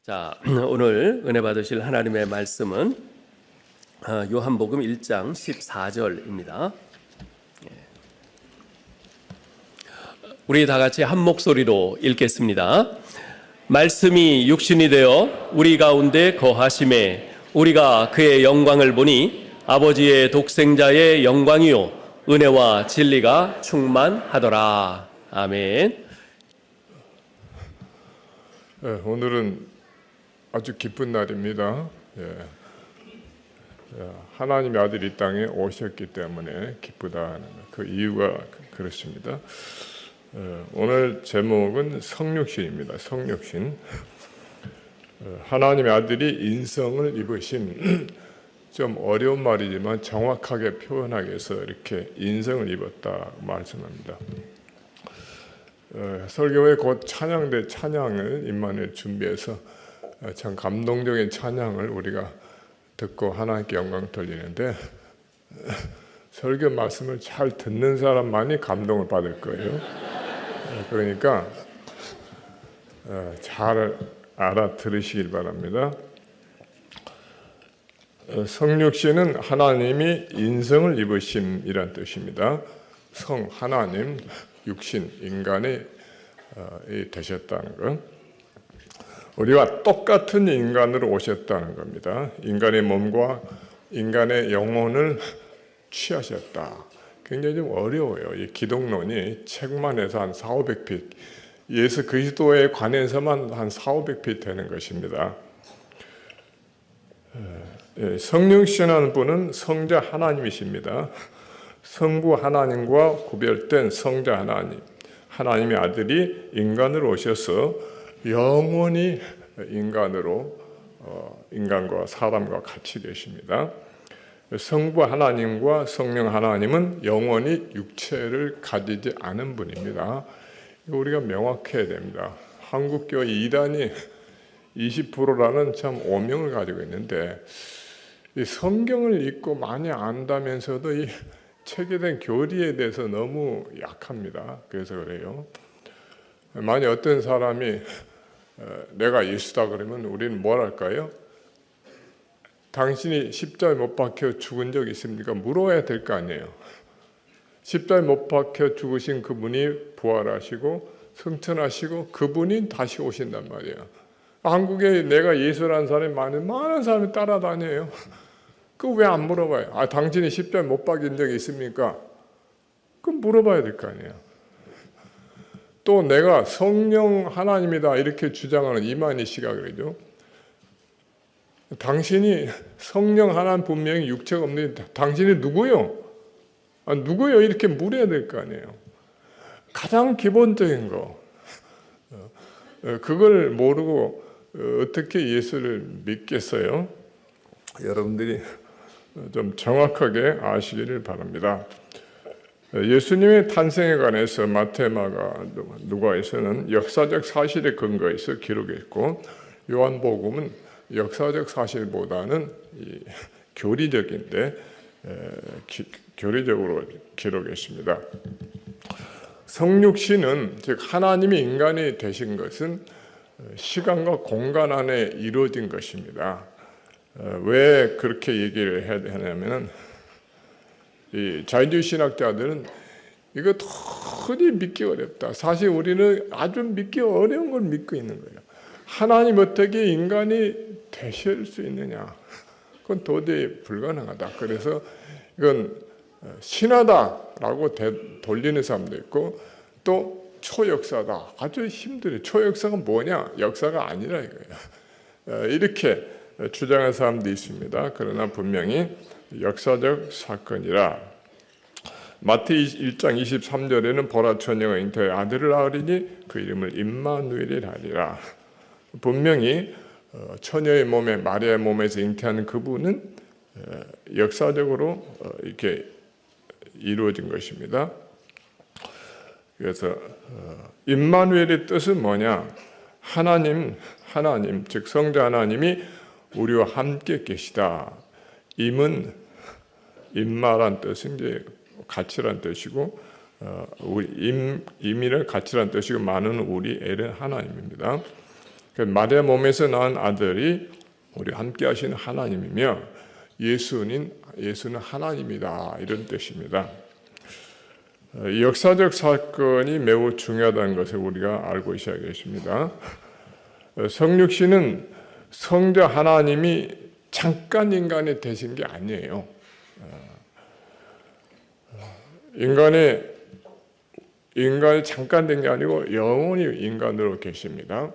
자, 오늘 은혜 받으실 하나님의 말씀은 요한복음 1장 14절입니다. 우리 다 같이 한 목소리로 읽겠습니다. 말씀이 육신이 되어 우리 가운데 거하심에 우리가 그의 영광을 보니 아버지의 독생자의 영광이요 은혜와 진리가 충만하더라. 아멘. 오늘은 아주 기쁜 날입니다. 하나님의 아들이 이 땅에 오셨기 때문에 기쁘다는 그 이유가 그렇습니다. 오늘 제목은 성육신입니다. 성육신. 하나님의 아들이 인성을 입으심. 좀 어려운 말이지만 정확하게 표현하기 위해서 이렇게 인성을 입었다 말씀합니다. 설교회 곧 찬양대 찬양을 임만을 준비해서 참 감동적인 찬양을 우리가 듣고 하나님께 영광 돌리는데 설교 말씀을 잘 듣는 사람만이 감동을 받을 거예요. 그러니까 잘 알아들으시길 바랍니다. 성육신은 하나님이 인성을 입으심이란 뜻입니다. 성 하나님, 육신 인간이 되셨다는 것. 우리와 똑같은 인간으로 오셨다는 겁니다. 인간의 몸과 인간의 영혼을 취하셨다. 굉장히 좀 어려워요. 이 기독론이 책만 해서 한 400~500핏, 예수 그리스도에 관해서만 한 400~500핏 되는 것입니다. 성육신하는 분은 성자 하나님이십니다. 성부 하나님과 구별된 성자 하나님, 하나님의 아들이 인간으로 오셔서 영원히 인간과 사람과 같이 계십니다. 성부 하나님과 성령 하나님은 영원히 육체를 가지지 않은 분입니다. 우리가 명확해야 됩니다. 한국교회 이단이 20%라는 참 오명을 가지고 있는데 이 성경을 읽고 많이 안다면서도 이 체계된 교리에 대해서 너무 약합니다. 그래서 그래요. 만약 어떤 사람이 내가 예수다 그러면 우리는 뭘 할까요? 당신이 십자가에 못 박혀 죽은 적 있습니까? 물어야 될 거 아니에요. 십자가에 못 박혀 죽으신 그분이 부활하시고 승천하시고 그분이 다시 오신단 말이에요. 한국에 내가 예수라는 사람이 많은 사람이 따라다녀요. 그거 왜 안 물어봐요? 당신이 십자가에 못 박힌 적이 있습니까? 그럼 물어봐야 될 거 아니에요. 또 내가 성령 하나님이다 이렇게 주장하는 이만희 씨가 그러죠. 당신이 성령 하나님 분명히 육체가 없는데 당신이 누구요? 누구요? 이렇게 물어야 될 거 아니에요. 가장 기본적인 거. 그걸 모르고 어떻게 예수를 믿겠어요? 여러분들이 좀 정확하게 아시기를 바랍니다. 예수님의 탄생에 관해서 마태, 마가, 누가에서는 역사적 사실에 근거해서 기록했고 요한복음은 역사적 사실보다는 교리적인데 교리적으로 기록했습니다. 성육신은 즉 하나님이 인간이 되신 것은 시간과 공간 안에 이루어진 것입니다. 왜 그렇게 얘기를 해야 되냐면은 이 자유주의 신학자들은 이거 도저히 믿기 어렵다. 사실 우리는 아주 믿기 어려운 걸 믿고 있는 거예요. 하나님 어떻게 인간이 되실 수 있느냐? 그건 도저히 불가능하다. 그래서 이건 신하다라고 돌리는 사람도 있고 또 초역사다. 아주 힘들어요. 초역사가 뭐냐? 역사가 아니라 이거예요. 이렇게 주장하는 사람도 있습니다. 그러나 분명히 역사적 사건이라. 마태 1장 23절에는 보라 처녀가 잉태하여 아들을 낳으리니 그 이름을 임마누엘이라 하리라. 분명히 처녀의 몸에 마리아의 몸에서 잉태하는 그분은 역사적으로 이렇게 이루어진 것입니다. 그래서 임마누엘의 뜻은 뭐냐? 하나님 즉 성자 하나님이 우리와 함께 계시다. 임은 임마란 뜻은 이제 가치란 뜻이고 우리 임이란 가치란 뜻이고 많은 우리 엘은 하나님입니다. 마리아 몸에서 낳은 아들이 우리 함께 하시는 하나님이며 예수는 하나님이다, 이런 뜻입니다. 이 역사적 사건이 매우 중요하다는 것을 우리가 알고 있어야겠습니다. 성육신은 성자 하나님이 잠깐 인간이 되신 게 아니에요. 인간이 잠깐 된 게 아니고 영원히 인간으로 계십니다.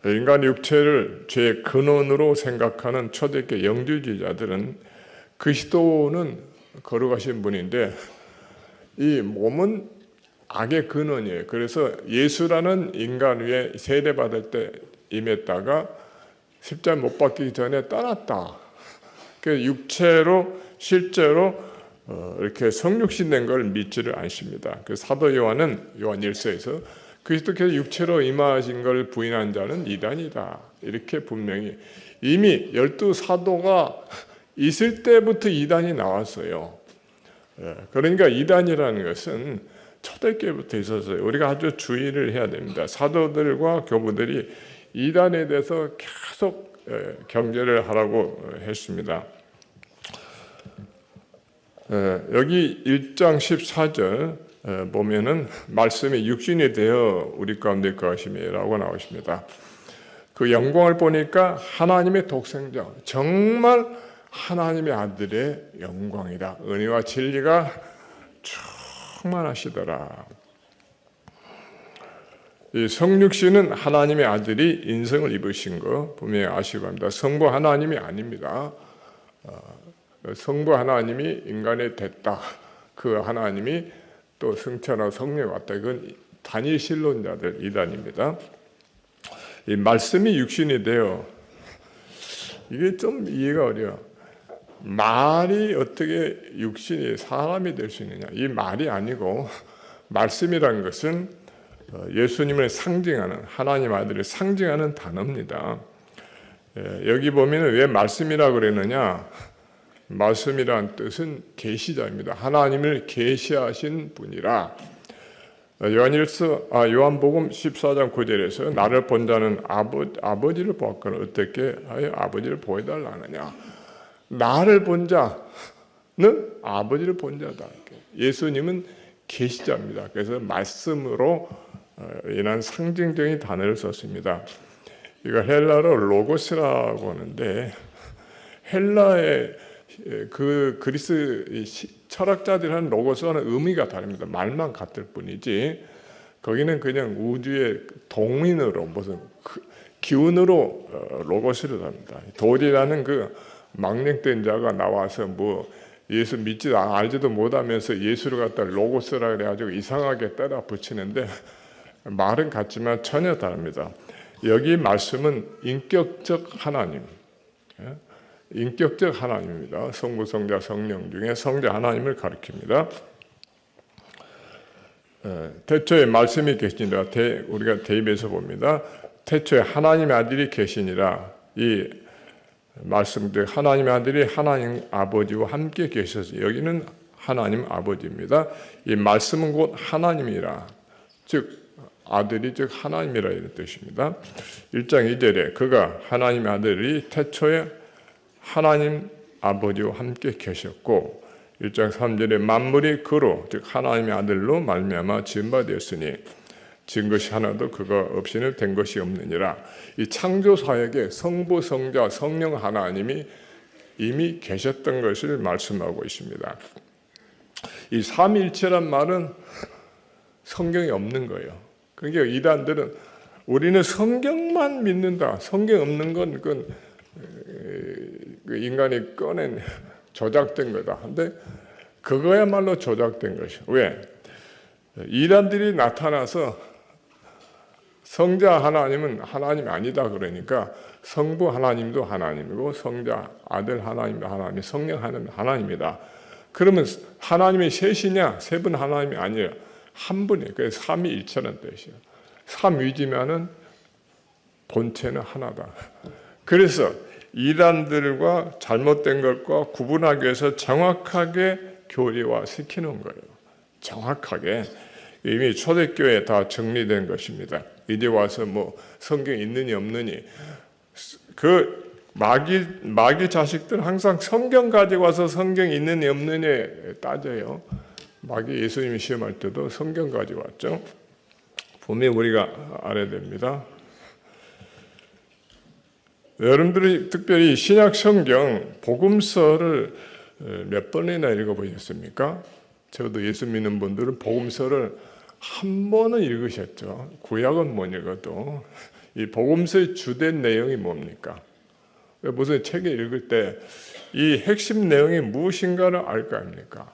인간 육체를 죄의 근원으로 생각하는 초대교회 영주주의자들은 그리스도는 거룩하신 분인데 이 몸은 악의 근원이에요. 그래서 예수라는 인간 위에 세례받을 때 임했다가 십자가 못 박히기 전에 떠났다. 그 육체로 실제로 이렇게 성육신된 걸 믿지를 않습니다. 그 사도 요한은 요한 1서에서 그리스도께서 육체로 임하신 걸 부인한 자는 이단이다, 이렇게 분명히 이미 12사도가 있을 때부터 이단이 나왔어요. 그러니까 이단이라는 것은 초대교회부터 있었어요. 우리가 아주 주의를 해야 됩니다. 사도들과 교부들이 이단에 대해서 계속 경계를 하라고 했습니다. 여기 1장 14절 보면은 말씀이 육신이 되어 우리 가운데 거하심이라고 나오십니다. 그 영광을 보니까 하나님의 독생자, 정말 하나님의 아들의 영광이다. 은혜와 진리가 충만하시더라. 이 성육신은 하나님의 아들이 인성을 입으신 거 분명히 아시고 합니다. 성부 하나님이 아닙니다. 성부 하나님이 인간이 됐다. 그 하나님이 또 성천하 성령이 왔다. 이건 단일 신론자들 이단입니다. 이 말씀이 육신이 되어, 이게 좀 이해가 어려워. 말이 어떻게 육신이 사람이 될 수 있느냐? 이 말이 아니고 말씀이라는 것은 예수님을 상징하는, 하나님 아들을 상징하는 단어입니다. 여기 보면 왜 말씀이라고 그랬느냐? 말씀이란 뜻은 계시자입니다. 하나님을 계시하신 분이라. 요한복음 14장 9절에서 나를 본 자는 아버지를 보았거늘 어떻게 아버지를 보여달라 하느냐? 나를 본 자는 아버지를 본 자다. 예수님은 계시자입니다. 그래서 말씀으로 인한 상징적인 단어를 썼습니다. 이거 헬라로 로고스라고 하는데, 헬라의 그 그리스 철학자들이 하는 로고스와는 의미가 다릅니다. 말만 같을 뿐이지 거기는 그냥 우주의 동인으로, 무슨 기운으로 로고스를 합니다. 돌이라는 그 망령된 자가 나와서 뭐 예수 믿지도 알지도 못하면서 예수를 갖다 로고스라 그래가지고 이상하게 따라 붙이는데 말은 같지만 전혀 다릅니다. 여기 말씀은 인격적 하나님, 인격적 하나님입니다. 성부, 성자, 성령 중에 성자 하나님을 가리킵니다. 태초에 말씀이 계시니라. 우리가 대입해서 봅니다. 태초에 하나님의 아들이 계시니라. 이 말씀들 하나님의 아들이 하나님 아버지와 함께 계셔서, 여기는 하나님 아버지입니다. 이 말씀은 곧 하나님이라, 즉 아들이 즉 하나님이라 이런 뜻입니다. 1장 2절에 그가 하나님의 아들이 태초에 하나님 아버지와 함께 계셨고, 1장 3절에 만물이 그로 즉 하나님의 아들로 말미암아 지은 바 되었으니 지은 것이 하나도 그가 없이는 된 것이 없느니라. 이 창조 사역에 성부, 성자, 성령 하나님이 이미 계셨던 것을 말씀하고 있습니다. 이 삼위일체란 말은 성경에 없는 거예요. 그러니까 이단들은 우리는 성경만 믿는다. 성경 없는 건 그건 인간이 꺼낸 조작된 거다. 근데 그거야말로 조작된 것이에요. 왜? 이단들이 나타나서 성자 하나님은 하나님이 아니다 그러니까 성부 하나님도 하나님이고 성자 아들 하나님도 하나님, 성령 하나님이다. 그러면 하나님이 셋이냐? 세 분 하나님이 아니라 한 분이에요. 그래서 삼위일체라는 뜻이에요. 삼위지만은 본체는 하나다. 그래서 이단들과 잘못된 것과 구분하기 위해서 정확하게 교리화 시키는 거예요. 정확하게. 이미 초대교회에 다 정리된 것입니다. 이제 와서 뭐 성경 있느니 없느니 그 마귀 자식들 항상 성경 가지고 와서 성경 있느니 없느니 따져요. 마귀 예수님이 시험할 때도 성경 가지고 왔죠. 분명히 우리가 알아야 됩니다. 여러분들이 특별히 신약 성경 복음서를 몇 번이나 읽어보셨습니까? 저도 예수 믿는 분들은 복음서를 한 번은 읽으셨죠. 구약은 못 읽어도 이 복음서의 주된 내용이 뭡니까? 무슨 책을 읽을 때 이 핵심 내용이 무엇인가를 알 거 아닙니까?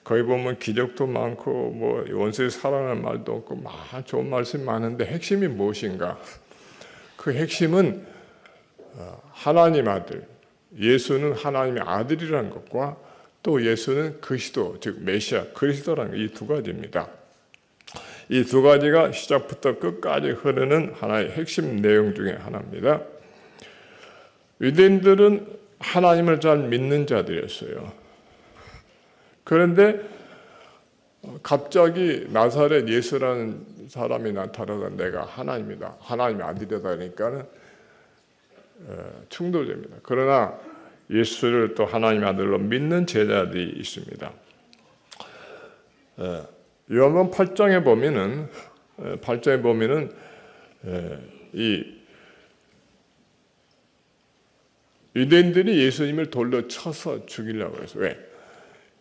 거기 보면 기적도 많고 뭐 원수의 사랑하는 말도 없고 좋은 말씀이 많은데 핵심이 무엇인가? 그 핵심은 하나님 아들, 예수는 하나님의 아들이라는 것과 또 예수는 그리스도, 즉 메시아, 그리스도라는 이 두 가지입니다. 이 두 가지가 시작부터 끝까지 흐르는 하나의 핵심 내용 중에 하나입니다. 유대인들은 하나님을 잘 믿는 자들이었어요. 그런데 갑자기 나사렛 예수라는 사람이 나타나서 내가 하나님이다, 하나님의 아들이다 하니까는 충돌됩니다. 그러나 예수를 또 하나님의 아들로 믿는 제자들이 있습니다. 요한복음 8장에 보면은 이 유대인들이 예수님을 돌로 쳐서 죽이려고 해서 왜?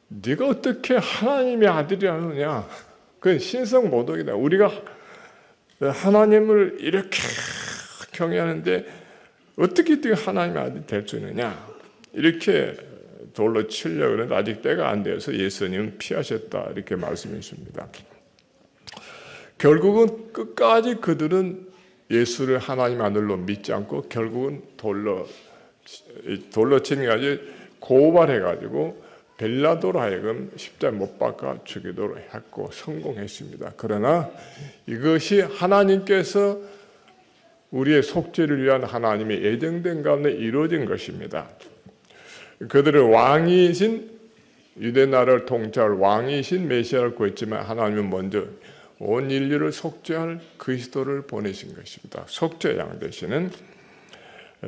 네가 어떻게 하나님의 아들이라느냐? 그건 신성 모독이다. 우리가 하나님을 이렇게 경외하는데 어떻게 하나님의 아들이 될 수 있느냐? 이렇게 돌로 치려고 그러는데 아직 때가 안 되어서 예수님은 피하셨다 이렇게 말씀했습니다. 결국은 끝까지 그들은 예수를 하나님 아들로 믿지 않고 결국은 돌로 치는 게 아니라 고발해가지고 빌라도로 하여금 십자가에 못 박아 죽이도록 했고 성공했습니다. 그러나 이것이 하나님께서 우리의 속죄를 위한 하나님의 예정된 가운데 이루어진 것입니다. 그들은 왕이신 유대 나라를 통치할 왕이신 메시아를 구했지만 하나님은 먼저 온 인류를 속죄할 그리스도를 보내신 것입니다. 속죄양 되시는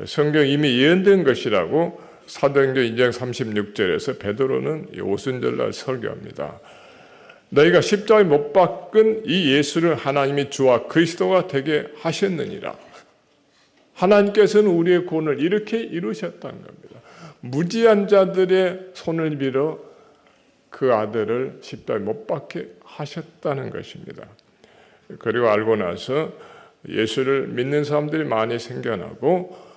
성경 이미 예언된 것이라고 사도행전 2장 36절에서 베드로는 오순절날 설교합니다. 너희가 십자가에 못 박은 이 예수를 하나님이 주와 그리스도가 되게 하셨느니라. 하나님께서는 우리의 구원을 이렇게 이루셨다는 겁니다. 무지한 자들의 손을 빌어 그 아들을 십자가에 못 박게 하셨다는 것입니다. 그리고 알고 나서 예수를 믿는 사람들이 많이 생겨나고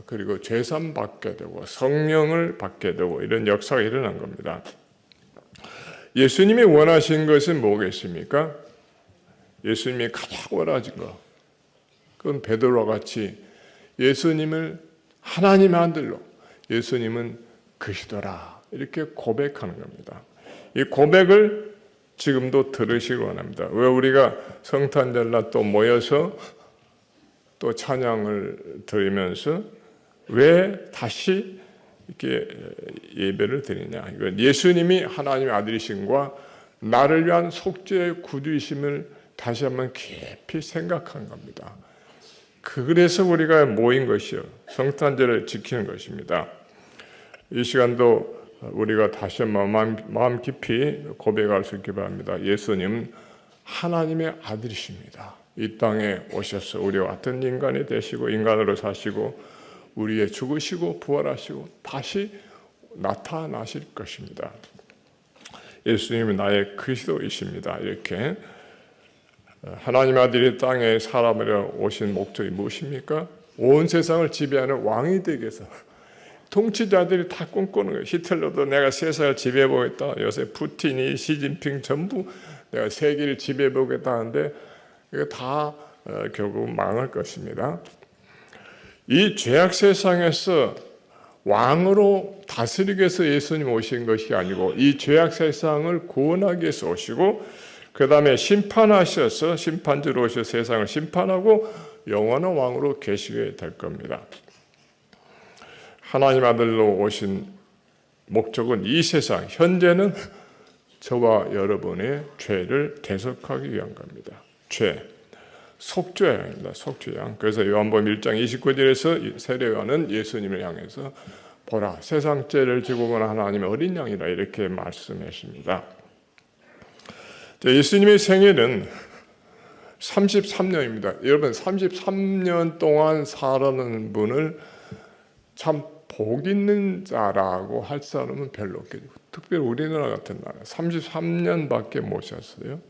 그리고 죄산 받게 되고 성령을 받게 되고 이런 역사가 일어난 겁니다. 예수님이 원하신 것은 뭐겠습니까? 예수님이 가장 원하신 것, 그건 베드로와 같이 예수님을 하나님의 아들로, 예수님은 그리스도라 이렇게 고백하는 겁니다. 이 고백을 지금도 들으시기 원합니다. 왜 우리가 성탄절날 또 모여서 또 찬양을 드리면서 왜 다시 이렇게 예배를 드리냐? 이건 예수님이 하나님의 아들이심과 나를 위한 속죄의 구주이심을 다시 한번 깊이 생각한 겁니다. 그래서 우리가 모인 것이요, 성탄절을 지키는 것입니다. 이 시간도 우리가 다시 한번 마음 깊이 고백할 수 있기 바랍니다. 예수님 하나님의 아들이십니다. 이 땅에 오셔서 우리와 같은 인간이 되시고 인간으로 사시고 우리의 죽으시고 부활하시고 다시 나타나실 것입니다. 예수님은 나의 그리스도이십니다. 이렇게 하나님의 아들이 땅에 사람으로 오신 목적이 무엇입니까? 온 세상을 지배하는 왕이 되기 위해서. 통치자들이 다 꿈꾸는 거예요. 히틀러도 내가 세상을 지배해보겠다. 요새 푸틴이 시진핑 전부 내가 세계를 지배해보겠다 하는데 이거 다 결국 망할 것입니다. 이 죄악 세상에서 왕으로 다스리기 위해서 예수님 오신 것이 아니고 이 죄악 세상을 구원하기 위해서 오시고 그 다음에 심판하셔서 심판주로 오셔서 세상을 심판하고 영원한 왕으로 계시게 될 겁니다. 하나님 아들로 오신 목적은 이 세상, 현재는 저와 여러분의 죄를 대속하기 위한 겁니다. 죄, 속죄양입니다. 속죄양. 그래서 요한복음 1장 29절에서 세례요한은 예수님을 향해서 보라, 세상 죄를 지고 온 하나님의 어린 양이라 이렇게 말씀하십니다. 예수님의 생애는 33년입니다. 여러분 33년 동안 살아가는 분을 참 복 있는 자라고 할 사람은 별로 없겠죠. 특별히 우리나라 같은 나라 33년밖에 못 사셨어요.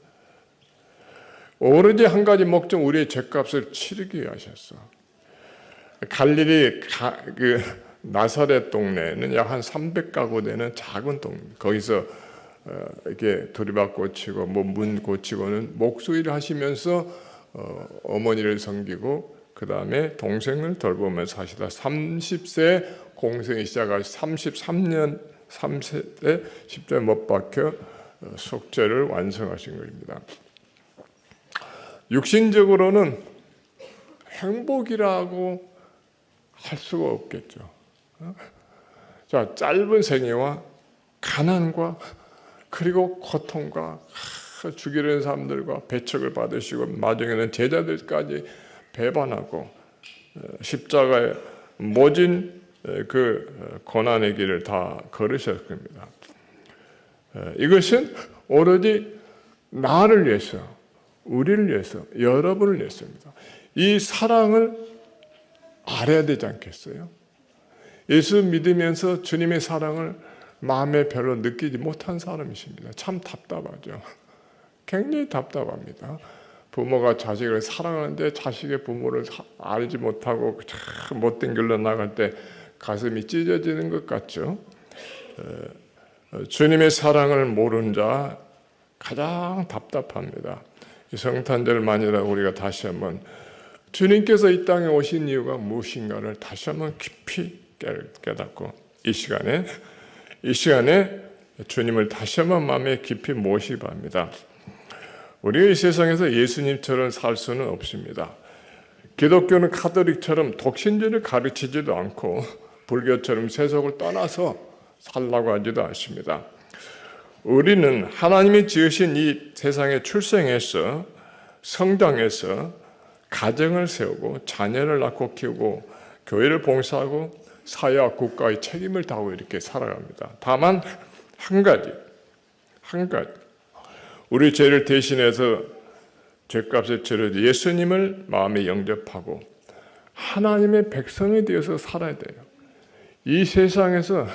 오로지 한 가지 목적, 우리의 죄값을 치르기 위해 하셨어. 갈릴리 나사렛 동네는 약 한 300가구 되는 작은 동네. 거기서 이렇게 두리밥 고치고 문 고치고는 목수일을 하시면서 어머니를 섬기고 그 다음에 동생을 돌보면서 사시다 30세 공생이 시작하시 33년 3세에 십자가에 못 박혀 속죄를 완성하신 것입니다. 육신적으로는 행복이라고 할 수가 없겠죠. 자, 짧은 생애와 가난과 그리고 고통과 죽이려는 사람들과 배척을 받으시고 마지막에는 제자들까지 배반하고 십자가의 모진 그 고난의 길을 다 걸으셨을 겁니다. 이것은 오로지 나를 위해서, 우리를 위해서, 여러분을 위해서입니다. 이 사랑을 알아야 되지 않겠어요? 예수 믿으면서 주님의 사랑을 마음에 별로 느끼지 못한 사람이십니다. 참 답답하죠. 굉장히 답답합니다. 부모가 자식을 사랑하는데 자식의 부모를 알지 못하고 참 못된 길로 나갈 때 가슴이 찢어지는 것 같죠. 주님의 사랑을 모르는 자 가장 답답합니다. 이 성탄절만이라 우리가 다시 한번 주님께서 이 땅에 오신 이유가 무엇인가를 다시 한번 깊이 깨닫고 이 시간에 주님을 다시 한번 마음에 깊이 모시기 바랍니다. 우리가 이 세상에서 예수님처럼 살 수는 없습니다. 기독교는 카톨릭처럼 독신주의를 가르치지도 않고 불교처럼 세속을 떠나서 살라고 하지도 않습니다. 우리는 하나님이 지으신 이 세상에 출생해서 성장해서 가정을 세우고 자녀를 낳고 키우고 교회를 봉사하고 사회와 국가의 책임을 다하고 이렇게 살아갑니다. 다만 한 가지 우리 죄를 대신해서 죄값을 치러 예수님을 마음에 영접하고 하나님의 백성이 되어서 살아야 돼요. 이 세상에서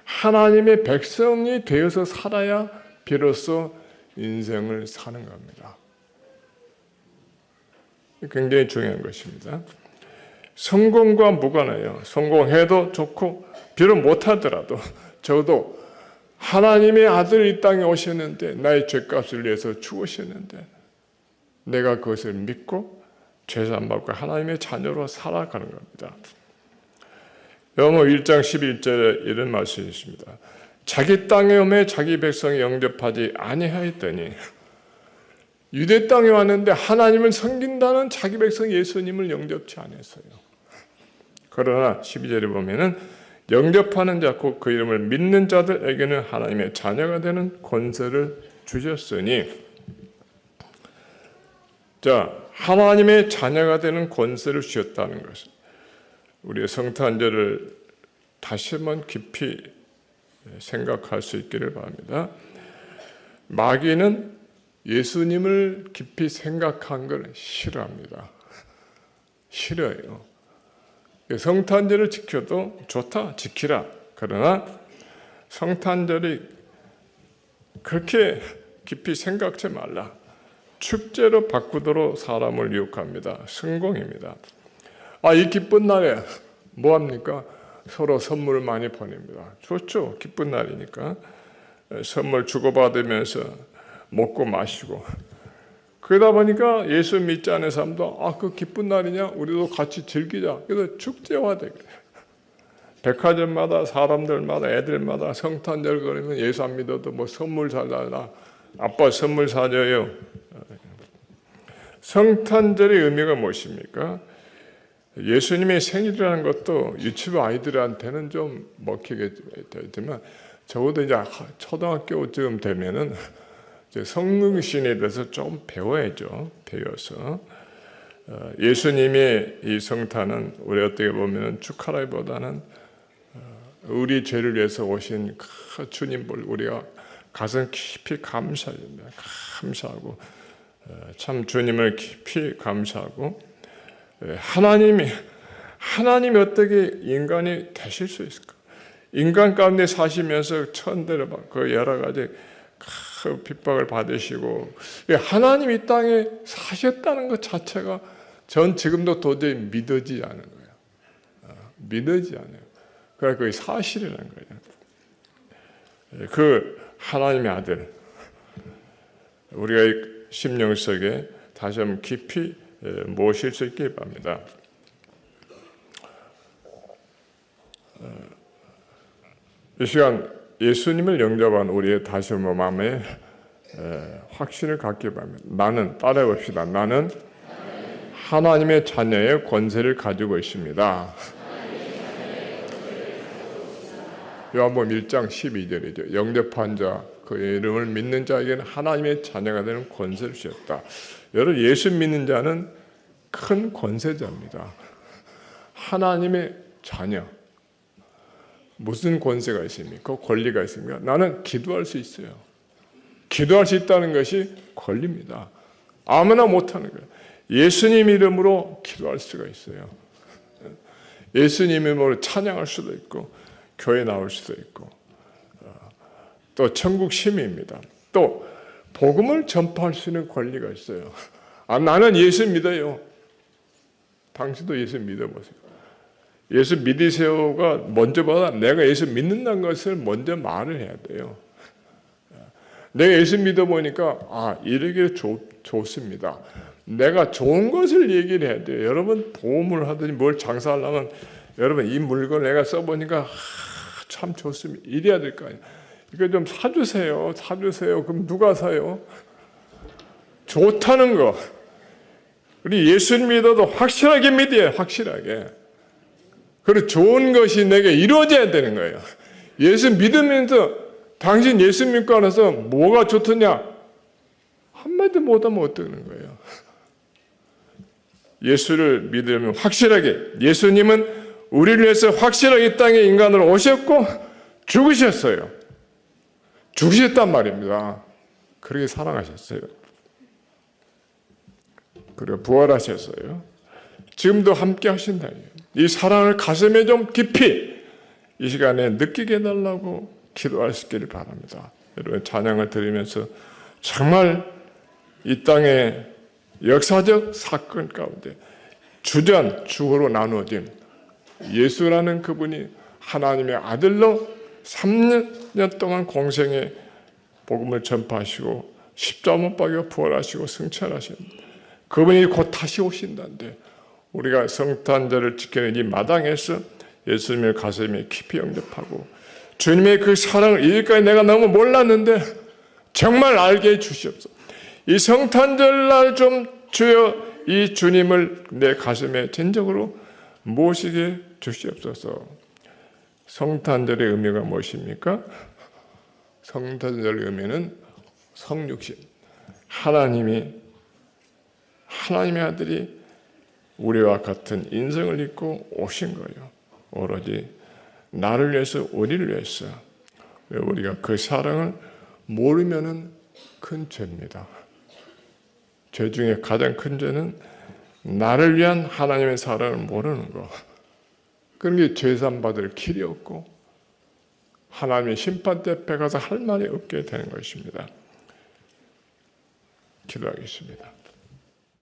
하나님의 백성이 되어서 살아야 비로소 인생을 사는 겁니다. 굉장히 중요한 것입니다. 성공과 무관해요. 성공해도 좋고 비록 못하더라도 적어도 하나님의 아들 이 땅에 오셨는데 나의 죄값을 위해서 죽으셨는데 내가 그것을 믿고 죄산 받고 하나님의 자녀로 살아가는 겁니다. 요한복음 1장 11절에 이런 말씀이 있습니다. 자기 땅에 오매 자기 백성이 영접하지 아니하였더니 유대 땅에 왔는데 하나님을 섬긴다는 자기 백성 예수님을 영접치 않았어요. 그러나 12절에 보면은 영접하는 자 곧 그 이름을 믿는 자들에게는 하나님의 자녀가 되는 권세를 주셨으니, 자, 하나님의 자녀가 되는 권세를 주셨다는 것은 우리의 성탄절을 다시 한번 깊이 생각할 수 있기를 바랍니다. 마귀는 예수님을 깊이 생각한 걸 싫어합니다. 싫어요. 성탄절을 지켜도 좋다, 지키라. 그러나 성탄절이 그렇게 깊이 생각지 말라. 축제로 바꾸도록 사람을 유혹합니다. 성공입니다. 이 기쁜 날에 뭐합니까? 서로 선물을 많이 보냅니다. 좋죠. 기쁜 날이니까. 선물 주고받으면서 먹고 마시고. 그러다 보니까 예수 믿지 않는 사람도 그 기쁜 날이냐? 우리도 같이 즐기자. 그래서 축제화되게 돼요. 백화점마다 사람들마다 애들마다 성탄절 그러면 예수 안 믿어도 뭐 선물 사달라. 아빠 선물 사줘요. 성탄절의 의미가 무엇입니까? 예수님의 생일이라는 것도 유치부 아이들한테는 좀 먹히게 되지만 적어도 이제 초등학교쯤 되면은 이제 성령신에 대해서 좀 배워야죠. 배워서 예수님의 이 성탄은 우리 어떻게 보면은 축하라기보다는 우리 죄를 위해서 오신 그 주님을 우리가 가슴 깊이 감사해야 됩니다. 감사하고 참 주님을 깊이 감사하고 하나님이 어떻게 인간이 되실 수 있을까? 인간 가운데 사시면서 천대를 받고 여러 가지 그 핍박을 받으시고 하나님 이 땅에 사셨다는 것 자체가 전 지금도 도저히 믿어지지 않은 거예요. 믿어지지 않아요. 그러니까 그게 사실이라는 거예요. 그 하나님의 아들 우리가 심령 속에 다시 한번 깊이 모실 수 있길 바랍니다. 이 시간 예수님을 영접한 우리의 다시 한번 마음에 확신을 갖길 바랍니다. 나는 따라해봅시다. 나는 하나님의 자녀의 권세를 가지고 있습니다. 요한복음 1장 12절이죠. 영접한 자 그의 이름을 믿는 자에게는 하나님의 자녀가 되는 권세를 주셨다. 여러분 예수 믿는 자는 큰 권세자입니다. 하나님의 자녀. 무슨 권세가 있습니까? 권리가 있습니까? 나는 기도할 수 있어요. 기도할 수 있다는 것이 권리입니다. 아무나 못하는 거예요. 예수님 이름으로 기도할 수가 있어요. 예수님 이름으로 찬양할 수도 있고 교회 나올 수도 있고 또 천국 시민입니다. 또 복음을 전파할 수 있는 권리가 있어요. 나는 예수 믿어요. 당신도 예수 믿어보세요. 예수 믿으세요가 먼저보다 내가 예수 믿는다는 것을 먼저 말을 해야 돼요. 내가 예수 믿어보니까 이렇게 좋습니다. 내가 좋은 것을 얘기를 해야 돼요. 여러분 보험을 하더니 뭘 장사하려면 여러분 이 물건 내가 써보니까 참 좋습니다. 이래야 될 거 아니에요. 이거 좀 사주세요. 그럼 누가 사요? 좋다는 거. 우리 예수 믿어도 확실하게 믿어요. 확실하게. 그리고 좋은 것이 내게 이루어져야 되는 거예요. 예수 믿으면서 당신 예수 믿고 나서 뭐가 좋더냐? 한마디 못하면 어떠는 거예요? 예수를 믿으면 확실하게 예수님은 우리를 위해서 확실하게 이 땅에 인간으로 오셨고 죽으셨어요. 죽으셨단 말입니다. 그렇게 사랑하셨어요. 그리고 부활하셨어요. 지금도 함께 하신다. 이 사랑을 가슴에 좀 깊이 이 시간에 느끼게 해달라고 기도할 수 있기를 바랍니다. 여러분 찬양을 드리면서 정말 이 땅의 역사적 사건 가운데 주전 주후로 나누어진 예수라는 그분이 하나님의 아들로 3년 동안 공생의 복음을 전파하시고 십자가 못 박여 부활하시고 승천하신 그분이 곧 다시 오신다는데 우리가 성탄절을 지키는 이 마당에서 예수님의 가슴에 깊이 영접하고 주님의 그 사랑을 이제까지 내가 너무 몰랐는데 정말 알게 해 주시옵소서. 이 성탄절날 좀 주여 이 주님을 내 가슴에 진정으로 모시게 주시옵소서. 성탄절의 의미가 무엇입니까? 성탄절의 의미는 성육신. 하나님의 아들이 우리와 같은 인생을 입고 오신 거예요. 오로지 나를 위해서 우리를 위해서. 우리가 그 사랑을 모르면은 큰 죄입니다. 죄 중에 가장 큰 죄는 나를 위한 하나님의 사랑을 모르는 거. 그런 게 죄산 받을 길이 없고 하나님의 심판 때 앞에 가서 할 말이 없게 되는 것입니다. 기도하겠습니다.